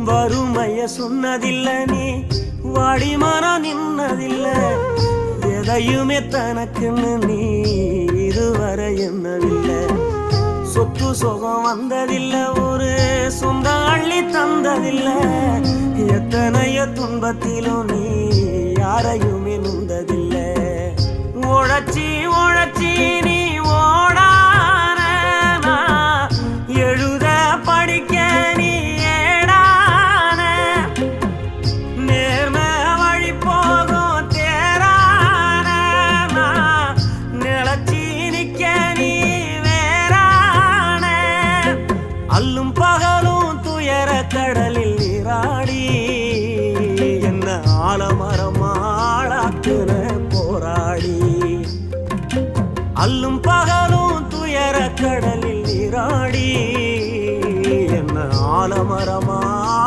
வறுமைய சொன்னதில்ல நீ வாடிமரம் நின்னதில்ல எதையுமே தனக்குன்னு நீ இதுவரை என்னவில்லை சொத்து சுகம் வந்ததில்ல ஒரு சொந்த அள்ளி தந்ததில்ல எத்தனையோ துன்பத்திலும் நீ யாரையுமே நுந்ததில்ல உழைச்சி உழைச்சி நீ ஓடான எழுத படிக்க நீ ஏடான நேர்ம வழி போகும் தேரான நிலச்சி நிக்க நீ வேறான அல்லும் பகலும் துயர கடலில் நீராடி என்ன ஆழமா